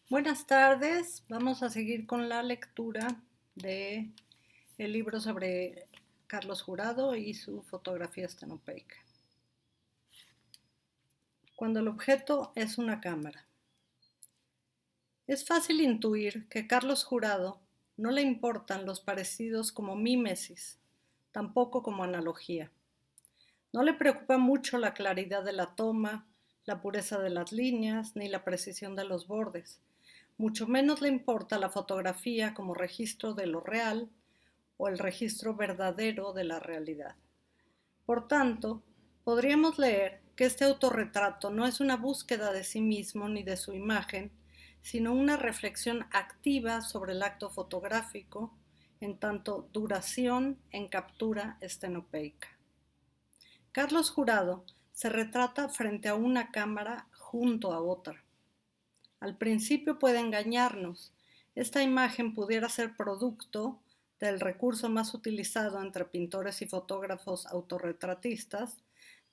Buenas tardes, vamos a seguir con la lectura de el libro sobre Carlos Jurado y su fotografía estenopeica. Cuando el objeto es una cámara. Es fácil intuir que Carlos Jurado no le importan los parecidos como mímesis, tampoco como analogía. No le preocupa mucho la claridad de la toma, la pureza de las líneas, ni la precisión de los bordes. Mucho menos le importa la fotografía como registro de lo real o el registro verdadero de la realidad. Por tanto, podríamos leer que este autorretrato no es una búsqueda de sí mismo ni de su imagen, sino una reflexión activa sobre el acto fotográfico en tanto duración en captura estenopeica. Carlos Jurado se retrata frente a una cámara junto a otra. Al principio puede engañarnos. Esta imagen pudiera ser producto del recurso más utilizado entre pintores y fotógrafos autorretratistas,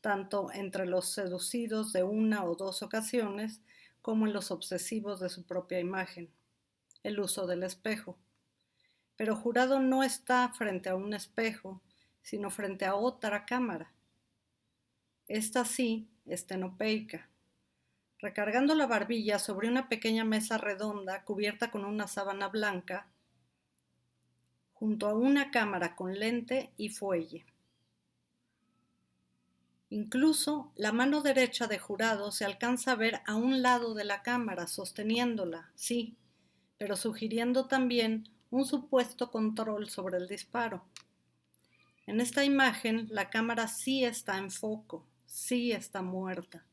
tanto entre los seducidos de una o dos ocasiones como en los obsesivos de su propia imagen, el uso del espejo. Pero Jurado no está frente a un espejo, sino frente a otra cámara. Esta sí, estenopeica. Recargando la barbilla sobre una pequeña mesa redonda cubierta con una sábana blanca, junto a una cámara con lente y fuelle. Incluso la mano derecha de Jurado se alcanza a ver a un lado de la cámara, sosteniéndola, sí, pero sugiriendo también un supuesto control sobre el disparo. En esta imagen, la cámara sí está en foco, sí está muerta.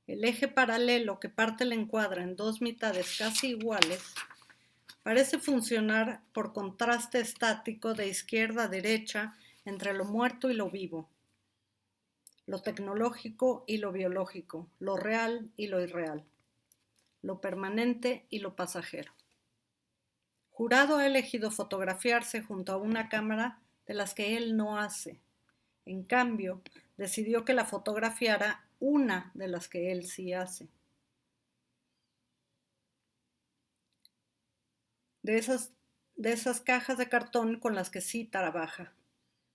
El eje paralelo que parte el encuadre en dos mitades casi iguales parece funcionar por contraste estático de izquierda a derecha entre lo muerto y lo vivo, lo tecnológico y lo biológico, lo real y lo irreal, lo permanente y lo pasajero. Jurado ha elegido fotografiarse junto a una cámara de las que él no hace. En cambio, decidió que la fotografiara una de las que él sí hace. De esas cajas de cartón con las que sí trabaja.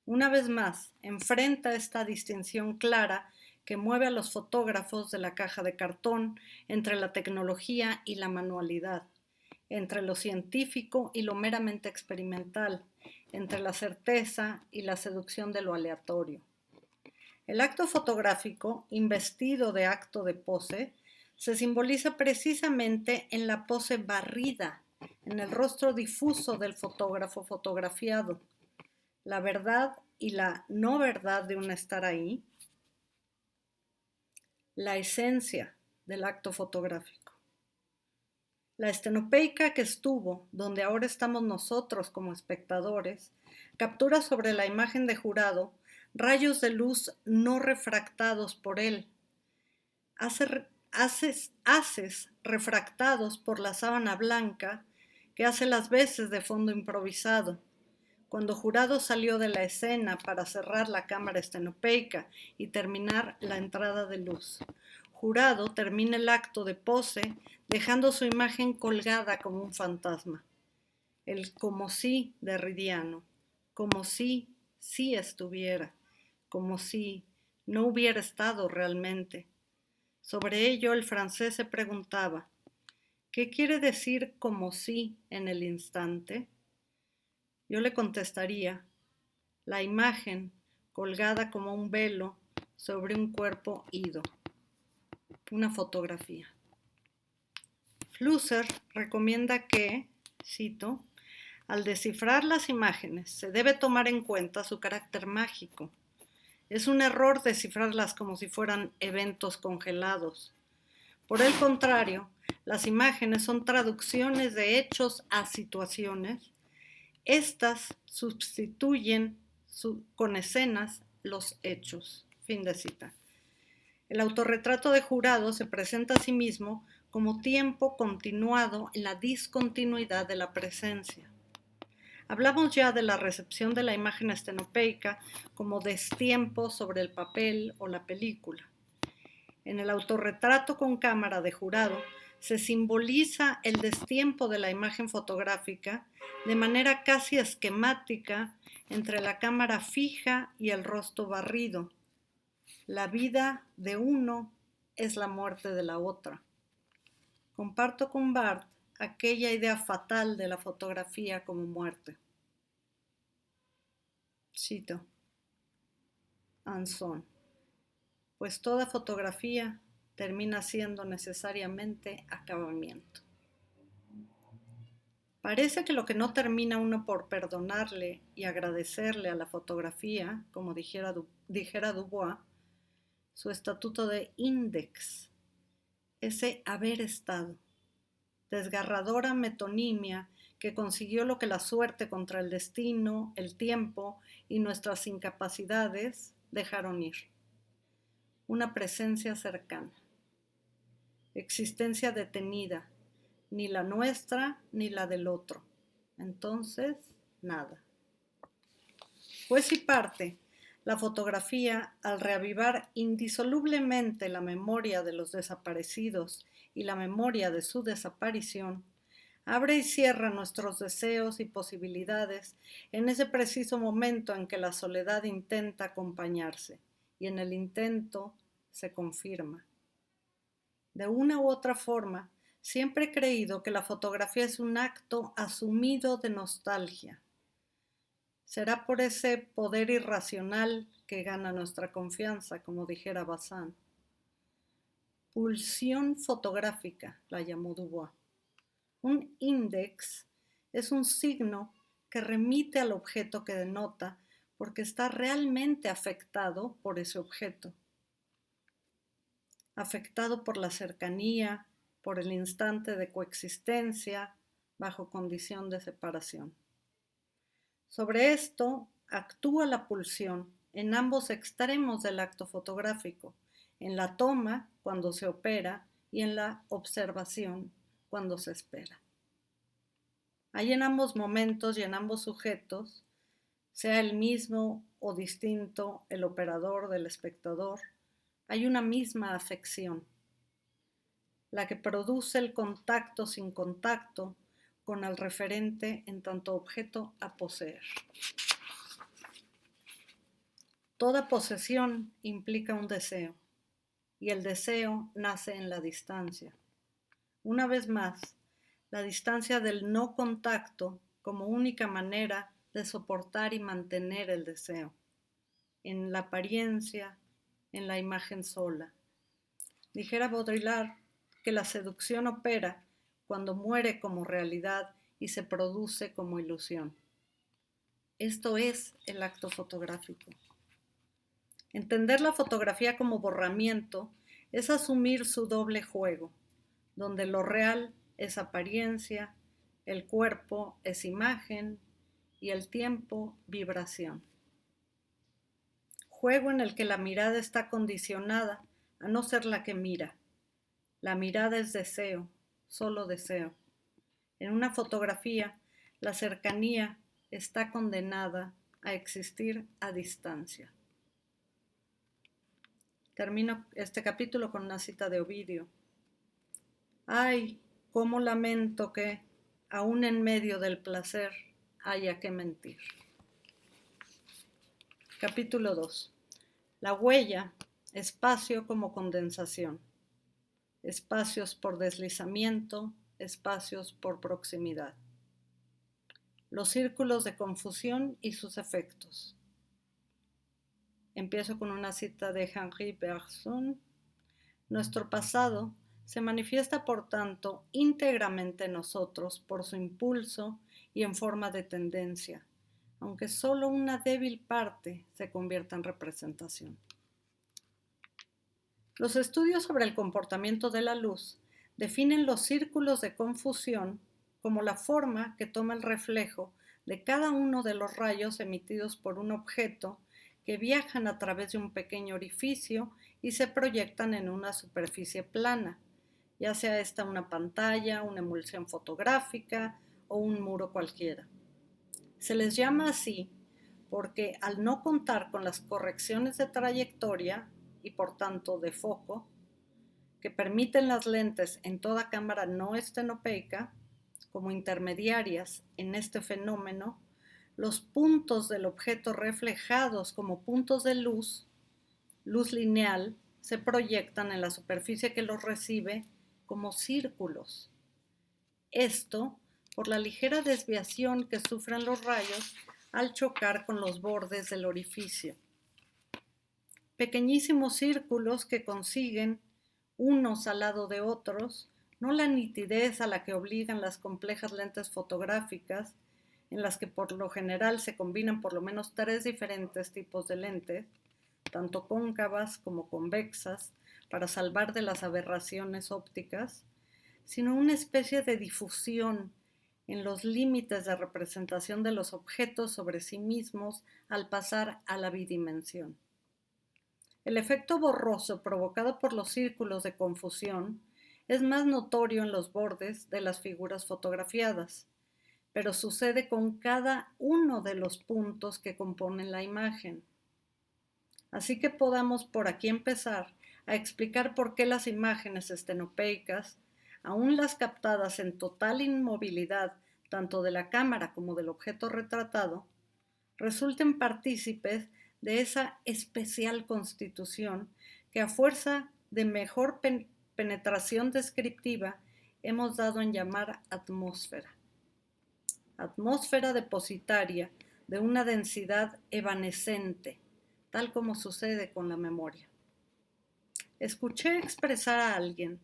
Una vez más, enfrenta esta distinción clara que mueve a los fotógrafos de la caja de cartón entre la tecnología y la manualidad, entre lo científico y lo meramente experimental, entre la certeza y la seducción de lo aleatorio. El acto fotográfico, investido de acto de pose, se simboliza precisamente en la pose barrida, en el rostro difuso del fotógrafo fotografiado. La verdad y la no verdad de un estar ahí, la esencia del acto fotográfico. La estenopeica que estuvo, donde ahora estamos nosotros como espectadores, captura sobre la imagen de Jurado rayos de luz no refractados por él, haces refractados por la sábana blanca que hace las veces de fondo improvisado. Cuando Jurado salió de la escena para cerrar la cámara estenopeica y terminar la entrada de luz, Jurado termina el acto de pose dejando su imagen colgada como un fantasma. El como si derridiano, como si sí estuviera, como si no hubiera estado realmente. Sobre ello el francés se preguntaba, ¿qué quiere decir como si en el instante? Yo le contestaría, la imagen colgada como un velo sobre un cuerpo ido, una fotografía. Flusser recomienda que, cito, al descifrar las imágenes se debe tomar en cuenta su carácter mágico. Es un error descifrarlas como si fueran eventos congelados. Por el contrario, las imágenes son traducciones de hechos a situaciones. Estas sustituyen con escenas los hechos. Fin de cita. El autorretrato de Jurado se presenta a sí mismo como tiempo continuado en la discontinuidad de la presencia. Hablamos ya de la recepción de la imagen estenopeica como destiempo sobre el papel o la película. En el autorretrato con cámara de Jurado se simboliza el destiempo de la imagen fotográfica de manera casi esquemática entre la cámara fija y el rostro barrido. La vida de uno es la muerte de la otra. Comparto con Barthes aquella idea fatal de la fotografía como muerte. Cito: Anson, pues toda fotografía termina siendo necesariamente acabamiento. Parece que lo que no termina uno por perdonarle y agradecerle a la fotografía, como dijera Dubois, su estatuto de index, ese haber estado, desgarradora metonimia que consiguió lo que la suerte contra el destino, el tiempo y nuestras incapacidades dejaron ir. Una presencia cercana, existencia detenida, ni la nuestra ni la del otro. Entonces, nada. Pues y parte, la fotografía, al reavivar indisolublemente la memoria de los desaparecidos y la memoria de su desaparición, abre y cierra nuestros deseos y posibilidades en ese preciso momento en que la soledad intenta acompañarse y en el intento se confirma. De una u otra forma, siempre he creído que la fotografía es un acto asumido de nostalgia. Será por ese poder irracional que gana nuestra confianza, como dijera Bazin. Pulsión fotográfica, la llamó Dubois. Un índex es un signo que remite al objeto que denota porque está realmente afectado por ese objeto. Afectado por la cercanía, por el instante de coexistencia, bajo condición de separación. Sobre esto actúa la pulsión en ambos extremos del acto fotográfico, en la toma cuando se opera y en la observación cuando se espera. Hay en ambos momentos y en ambos sujetos, sea el mismo o distinto el operador del espectador, hay una misma afección, la que produce el contacto sin contacto con el referente en tanto objeto a poseer. Toda posesión implica un deseo, y el deseo nace en la distancia. Una vez más, la distancia del no contacto como única manera de soportar y mantener el deseo, en la apariencia, en la imagen sola. Dijera Baudrillard que la seducción opera cuando muere como realidad y se produce como ilusión. Esto es el acto fotográfico. Entender la fotografía como borramiento es asumir su doble juego, donde lo real es apariencia, el cuerpo es imagen y el tiempo vibración. Juego en el que la mirada está condicionada a no ser la que mira. La mirada es deseo, solo deseo. En una fotografía, la cercanía está condenada a existir a distancia. Termino este capítulo con una cita de Ovidio. Ay, cómo lamento que, aún en medio del placer, haya que mentir. Capítulo 2. La huella, espacio como condensación. Espacios por deslizamiento, espacios por proximidad. Los círculos de confusión y sus efectos. Empiezo con una cita de Henri Bergson. Nuestro pasado se manifiesta, por tanto, íntegramente en nosotros por su impulso y en forma de tendencia, aunque solo una débil parte se convierta en representación. Los estudios sobre el comportamiento de la luz definen los círculos de confusión como la forma que toma el reflejo de cada uno de los rayos emitidos por un objeto que viajan a través de un pequeño orificio y se proyectan en una superficie plana, ya sea esta una pantalla, una emulsión fotográfica o un muro cualquiera. Se les llama así porque al no contar con las correcciones de trayectoria y por tanto de foco, que permiten las lentes en toda cámara no estenopeica, como intermediarias en este fenómeno, los puntos del objeto reflejados como puntos de luz lineal, se proyectan en la superficie que los recibe como círculos. Esto por la ligera desviación que sufren los rayos al chocar con los bordes del orificio. Pequeñísimos círculos que consiguen, unos al lado de otros, no la nitidez a la que obligan las complejas lentes fotográficas, en las que por lo general se combinan por lo menos 3 diferentes tipos de lentes, tanto cóncavas como convexas, para salvar de las aberraciones ópticas, sino una especie de difusión en los límites de representación de los objetos sobre sí mismos al pasar a la bidimensión. El efecto borroso provocado por los círculos de confusión es más notorio en los bordes de las figuras fotografiadas, pero sucede con cada uno de los puntos que componen la imagen. Así que podamos por aquí empezar a explicar por qué las imágenes estenopeicas, aun las captadas en total inmovilidad tanto de la cámara como del objeto retratado, resulten partícipes de esa especial constitución que a fuerza de mejor penetración descriptiva hemos dado en llamar atmósfera. Atmósfera depositaria de una densidad evanescente, tal como sucede con la memoria. Escuché expresar a alguien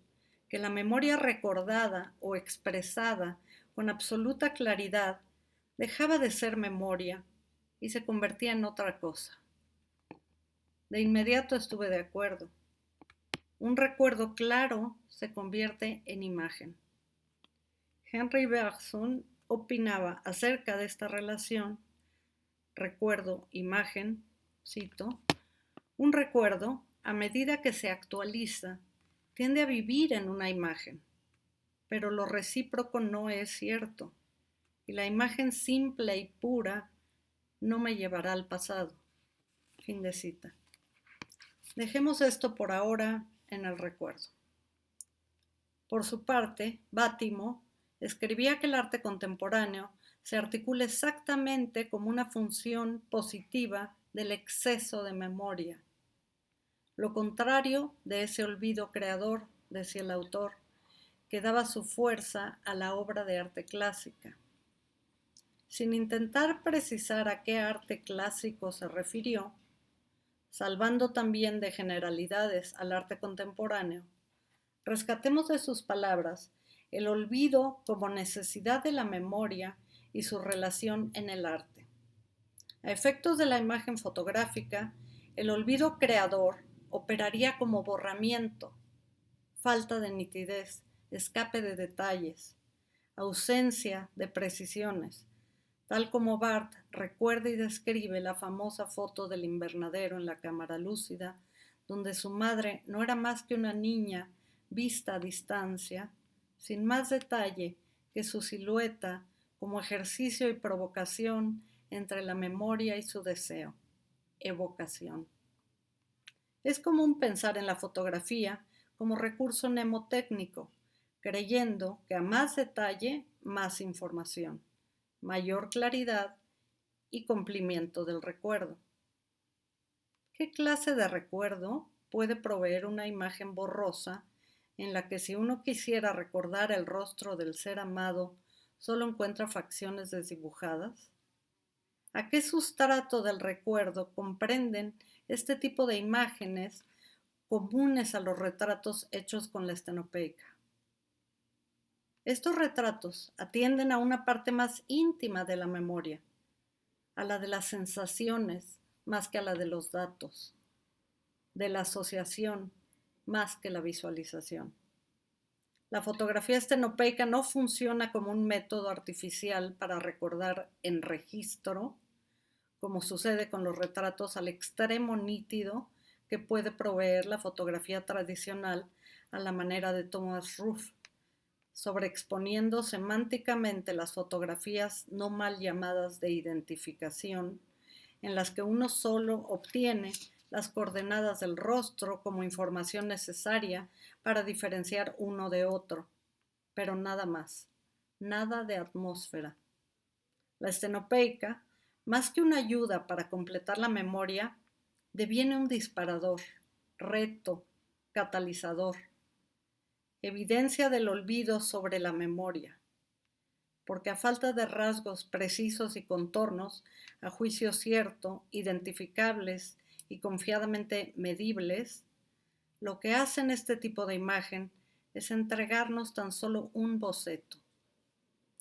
que la memoria recordada o expresada con absoluta claridad dejaba de ser memoria y se convertía en otra cosa. De inmediato estuve de acuerdo. Un recuerdo claro se convierte en imagen. Henri Bergson opinaba acerca de esta relación, recuerdo-imagen, cito, un recuerdo, a medida que se actualiza, tiende a vivir en una imagen, pero lo recíproco no es cierto, y la imagen simple y pura no me llevará al pasado. Fin de cita. Dejemos esto por ahora en el recuerdo. Por su parte, Bátimo escribía que el arte contemporáneo se articula exactamente como una función positiva del exceso de memoria. Lo contrario de ese olvido creador, decía el autor, que daba su fuerza a la obra de arte clásica. Sin intentar precisar a qué arte clásico se refirió, salvando también de generalidades al arte contemporáneo, rescatemos de sus palabras el olvido como necesidad de la memoria y su relación en el arte. A efectos de la imagen fotográfica, el olvido creador operaría como borramiento, falta de nitidez, escape de detalles, ausencia de precisiones, tal como Barthes recuerda y describe la famosa foto del invernadero en la cámara lúcida, donde su madre no era más que una niña vista a distancia, sin más detalle que su silueta como ejercicio y provocación entre la memoria y su deseo, evocación. Es común pensar en la fotografía como recurso mnemotécnico, creyendo que a más detalle, más información, mayor claridad y cumplimiento del recuerdo. ¿Qué clase de recuerdo puede proveer una imagen borrosa en la que si uno quisiera recordar el rostro del ser amado, solo encuentra facciones desdibujadas? ¿A qué sustrato del recuerdo comprenden este tipo de imágenes comunes a los retratos hechos con la estenopeica? Estos retratos atienden a una parte más íntima de la memoria, a la de las sensaciones más que a la de los datos, de la asociación más que la visualización. La fotografía estenopeica no funciona como un método artificial para recordar en registro, como sucede con los retratos al extremo nítido que puede proveer la fotografía tradicional a la manera de Thomas Ruff, sobreexponiendo semánticamente las fotografías no mal llamadas de identificación, en las que uno solo obtiene las coordenadas del rostro como información necesaria para diferenciar uno de otro, pero nada más, nada de atmósfera. La estenopeica, más que una ayuda para completar la memoria, deviene un disparador, reto, catalizador, evidencia del olvido sobre la memoria, porque a falta de rasgos precisos y contornos, a juicio cierto, identificables y confiadamente medibles, lo que hacen este tipo de imagen es entregarnos tan solo un boceto,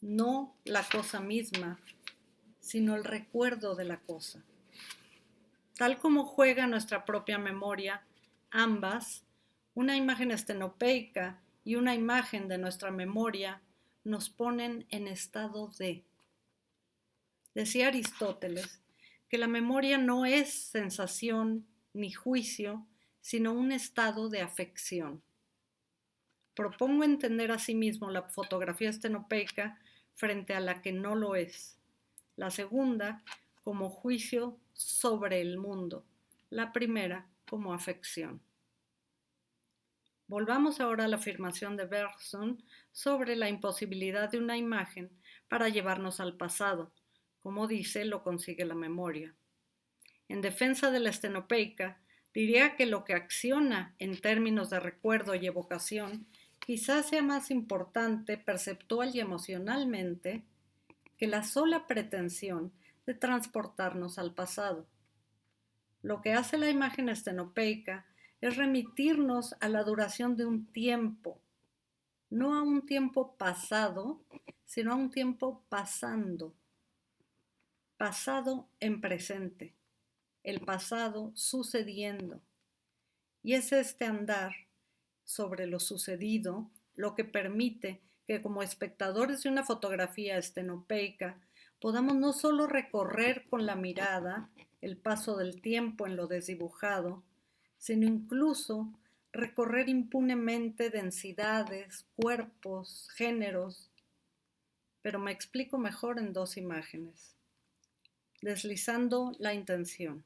no la cosa misma, sino el recuerdo de la cosa. Tal como juega nuestra propia memoria, ambas, una imagen estenopeica y una imagen de nuestra memoria, nos ponen en estado de. Decía Aristóteles que la memoria no es sensación ni juicio, sino un estado de afección. Propongo entender asimismo la fotografía estenopeica frente a la que no lo es. La segunda como juicio sobre el mundo, la primera como afección. Volvamos ahora a la afirmación de Bergson sobre la imposibilidad de una imagen para llevarnos al pasado. Como dice, lo consigue la memoria. En defensa de la estenopeica, diría que lo que acciona en términos de recuerdo y evocación quizás sea más importante perceptual y emocionalmente que la sola pretensión de transportarnos al pasado. Lo que hace la imagen estenopeica es remitirnos a la duración de un tiempo, no a un tiempo pasado, sino a un tiempo pasando, pasado en presente, el pasado sucediendo. Y es este andar sobre lo sucedido lo que permite que como espectadores de una fotografía estenopeica podamos no solo recorrer con la mirada el paso del tiempo en lo desdibujado, sino incluso recorrer impunemente densidades, cuerpos, géneros. Pero me explico mejor en dos imágenes. Deslizando la intención.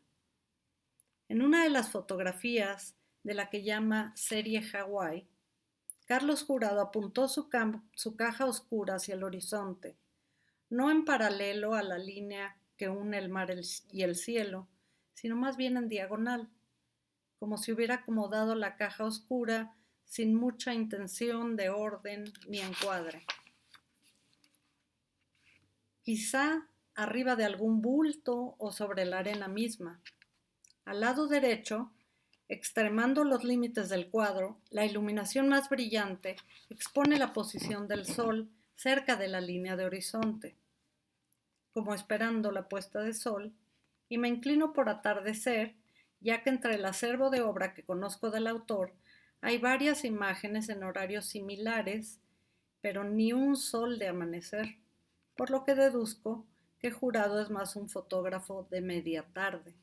En una de las fotografías de la que llama serie Hawái, Carlos Jurado apuntó su caja oscura hacia el horizonte, no en paralelo a la línea que une el mar y el cielo, sino más bien en diagonal, como si hubiera acomodado la caja oscura sin mucha intención de orden ni encuadre. Quizá arriba de algún bulto o sobre la arena misma. Al lado derecho, extremando los límites del cuadro, la iluminación más brillante expone la posición del sol cerca de la línea de horizonte, como esperando la puesta de sol, y me inclino por atardecer, ya que entre el acervo de obra que conozco del autor hay varias imágenes en horarios similares, pero ni un sol de amanecer, por lo que deduzco que Jurado es más un fotógrafo de media tarde.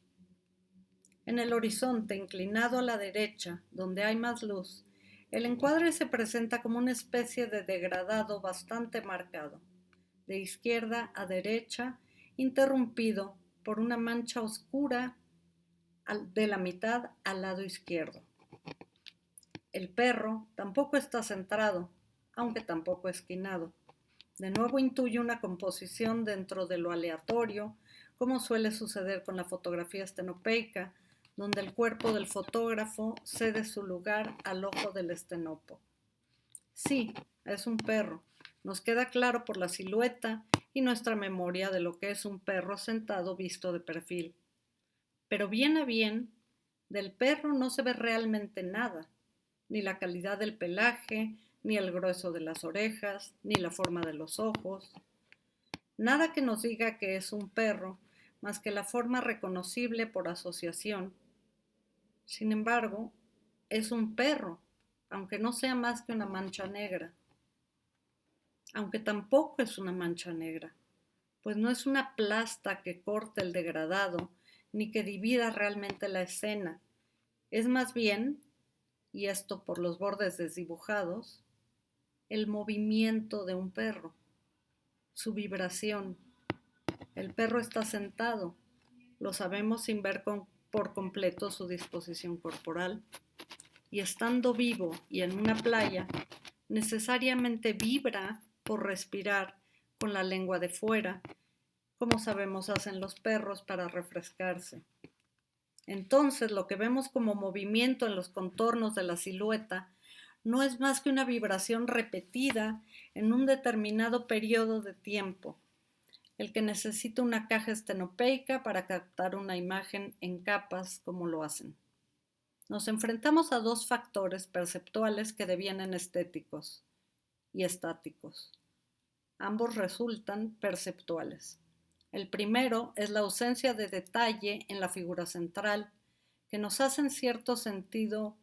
En el horizonte, inclinado a la derecha, donde hay más luz, el encuadre se presenta como una especie de degradado bastante marcado, de izquierda a derecha, interrumpido por una mancha oscura de la mitad al lado izquierdo. El perro tampoco está centrado, aunque tampoco esquinado. De nuevo intuye una composición dentro de lo aleatorio, como suele suceder con la fotografía estenopeica, donde el cuerpo del fotógrafo cede su lugar al ojo del estenopo. Sí, es un perro. Nos queda claro por la silueta y nuestra memoria de lo que es un perro sentado visto de perfil. Pero bien a bien, del perro no se ve realmente nada, ni la calidad del pelaje, ni el grueso de las orejas, ni la forma de los ojos. Nada que nos diga que es un perro, más que la forma reconocible por asociación. Sin embargo, es un perro, aunque no sea más que una mancha negra. Aunque tampoco es una mancha negra, pues no es una plasta que corte el degradado, ni que divida realmente la escena. Es más bien, y esto por los bordes desdibujados, el movimiento de un perro, su vibración. El perro está sentado, lo sabemos sin ver con por completo su disposición corporal y estando vivo y en una playa, necesariamente vibra por respirar con la lengua de fuera, como sabemos hacen los perros para refrescarse. Entonces, lo que vemos como movimiento en los contornos de la silueta no es más que una vibración repetida en un determinado periodo de tiempo, el que necesita una caja estenopeica para captar una imagen en capas como lo hacen. Nos enfrentamos a dos factores perceptuales que devienen estéticos y estáticos. Ambos resultan perceptuales. El primero es la ausencia de detalle en la figura central, que nos hace en cierto sentido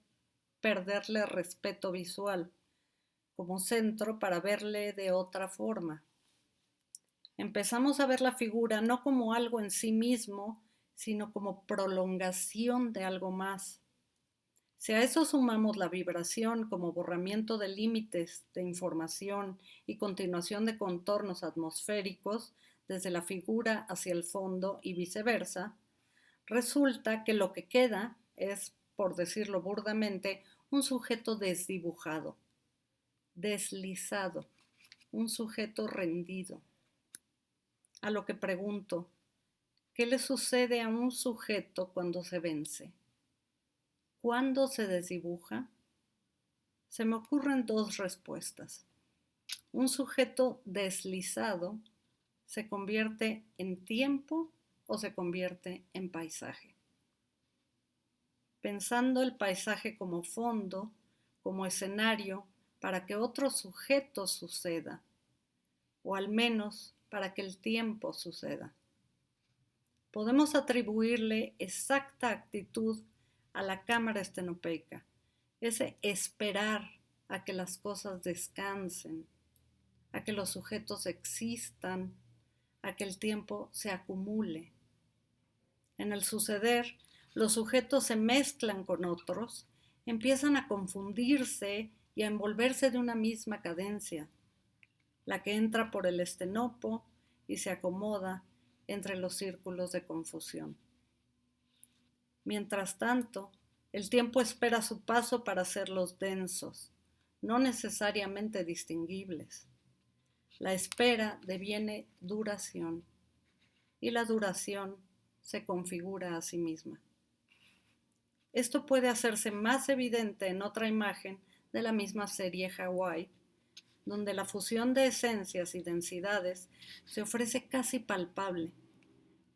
perderle respeto visual, como centro para verle de otra forma. Empezamos a ver la figura no como algo en sí mismo, sino como prolongación de algo más. Si a eso sumamos la vibración como borramiento de límites de información y continuación de contornos atmosféricos desde la figura hacia el fondo y viceversa, resulta que lo que queda es, por decirlo burdamente, un sujeto desdibujado, deslizado, un sujeto rendido. A lo que pregunto, ¿qué le sucede a un sujeto cuando se vence? ¿Cuándo se desdibuja? Se me ocurren dos respuestas. Un sujeto deslizado se convierte en tiempo o se convierte en paisaje. Pensando el paisaje como fondo, como escenario para que otro sujeto suceda, o al menos para que el tiempo suceda. Podemos atribuirle exacta actitud a la cámara estenopeica, ese esperar a que las cosas descansen, a que los sujetos existan, a que el tiempo se acumule. En el suceder, los sujetos se mezclan con otros, empiezan a confundirse y a envolverse de una misma cadencia, la que entra por el estenopo y se acomoda entre los círculos de confusión. Mientras tanto, el tiempo espera su paso para hacerlos densos, no necesariamente distinguibles. La espera deviene duración y la duración se configura a sí misma. Esto puede hacerse más evidente en otra imagen de la misma serie Hawái, donde la fusión de esencias y densidades se ofrece casi palpable,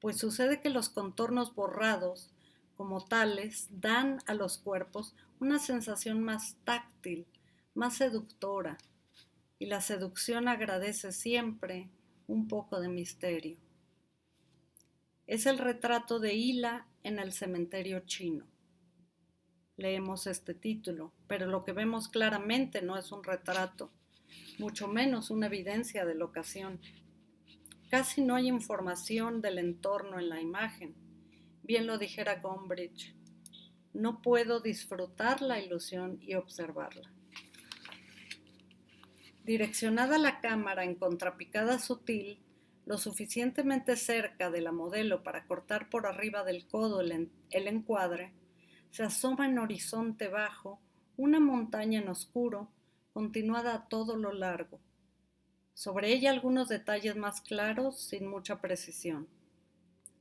pues sucede que los contornos borrados como tales dan a los cuerpos una sensación más táctil, más seductora, y la seducción agradece siempre un poco de misterio. Es el retrato de Hila en el cementerio chino. Leemos este título, pero lo que vemos claramente no es un retrato, mucho menos una evidencia de locación. Casi no hay información del entorno en la imagen. Bien lo dijera Gombrich, no puedo disfrutar la ilusión y observarla. Direccionada la cámara en contrapicada sutil, lo suficientemente cerca de la modelo para cortar por arriba del codo el encuadre, se asoma en horizonte bajo una montaña en oscuro, continuada a todo lo largo. Sobre ella algunos detalles más claros sin mucha precisión.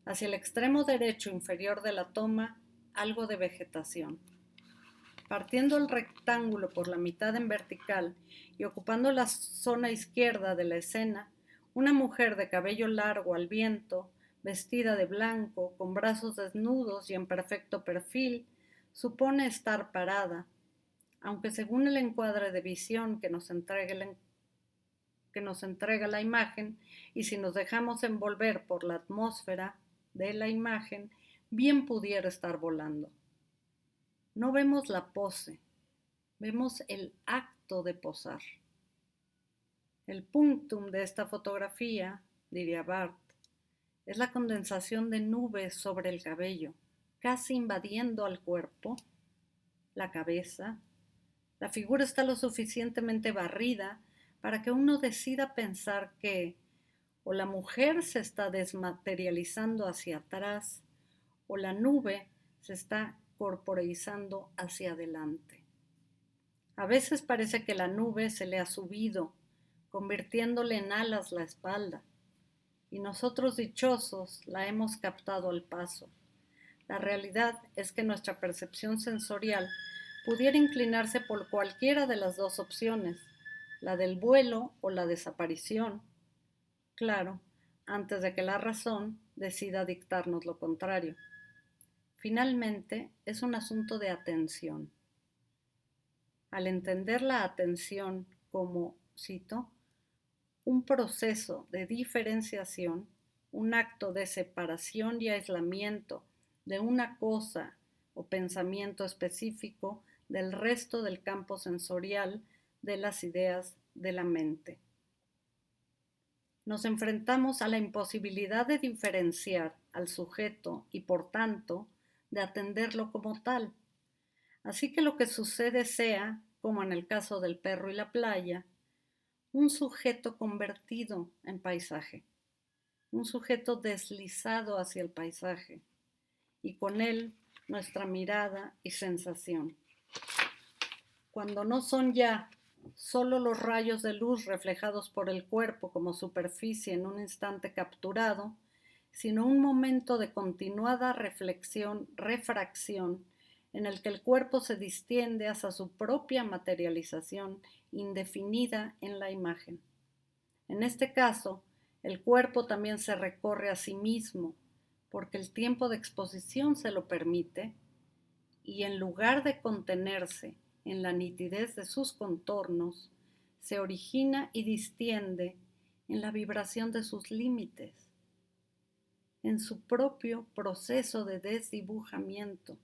Hacia el extremo derecho inferior de la toma, algo de vegetación. Partiendo el rectángulo por la mitad en vertical y ocupando la zona izquierda de la escena, una mujer de cabello largo al viento, vestida de blanco, con brazos desnudos y en perfecto perfil, supone estar parada, aunque según el encuadre de visión que nos entrega la imagen, y si nos dejamos envolver por la atmósfera de la imagen, bien pudiera estar volando. No vemos la pose, vemos el acto de posar. El punctum de esta fotografía, diría Barth, es la condensación de nubes sobre el cabello, casi invadiendo al cuerpo, la cabeza. La figura está lo suficientemente barrida para que uno decida pensar que o la mujer se está desmaterializando hacia atrás, o la nube se está corporeizando hacia adelante. A veces parece que la nube se le ha subido, convirtiéndole en alas la espalda, y nosotros dichosos la hemos captado al paso. La realidad es que nuestra percepción sensorial pudiera inclinarse por cualquiera de las dos opciones, la del vuelo o la desaparición. Claro, antes de que la razón decida dictarnos lo contrario. Finalmente, es un asunto de atención. Al entender la atención como, cito, un proceso de diferenciación, un acto de separación y aislamiento de una cosa o pensamiento específico del resto del campo sensorial de las ideas de la mente. Nos enfrentamos a la imposibilidad de diferenciar al sujeto y, por tanto, de atenderlo como tal. Así que lo que sucede sea, como en el caso del perro y la playa, un sujeto convertido en paisaje, un sujeto deslizado hacia el paisaje, y con él nuestra mirada y sensación. Cuando no son ya solo los rayos de luz reflejados por el cuerpo como superficie en un instante capturado, sino un momento de continuada refracción, en el que el cuerpo se distiende hacia su propia materialización indefinida en la imagen. En este caso, el cuerpo también se recorre a sí mismo, porque el tiempo de exposición se lo permite, y en lugar de contenerse en la nitidez de sus contornos, se origina y distiende en la vibración de sus límites, en su propio proceso de desdibujamiento.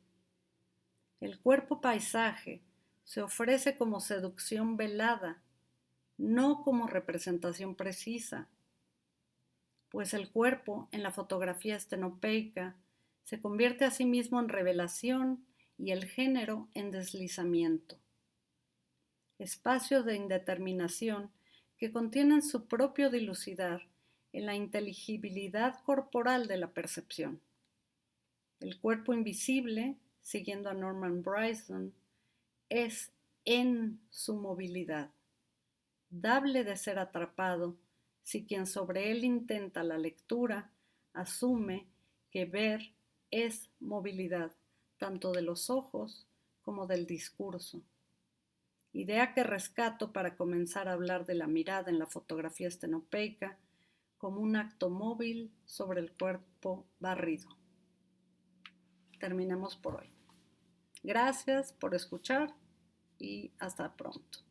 El cuerpo paisaje se ofrece como seducción velada, no como representación precisa, pues el cuerpo en la fotografía estenopeica se convierte a sí mismo en revelación y el género en deslizamiento. Espacios de indeterminación que contienen su propio dilucidar en la inteligibilidad corporal de la percepción. El cuerpo invisible, siguiendo a Norman Bryson, es en su movilidad, dable de ser atrapado si quien sobre él intenta la lectura asume que ver es movilidad, tanto de los ojos como del discurso. Idea que rescato para comenzar a hablar de la mirada en la fotografía estenopeica como un acto móvil sobre el cuerpo barrido. Terminemos por hoy. Gracias por escuchar y hasta pronto.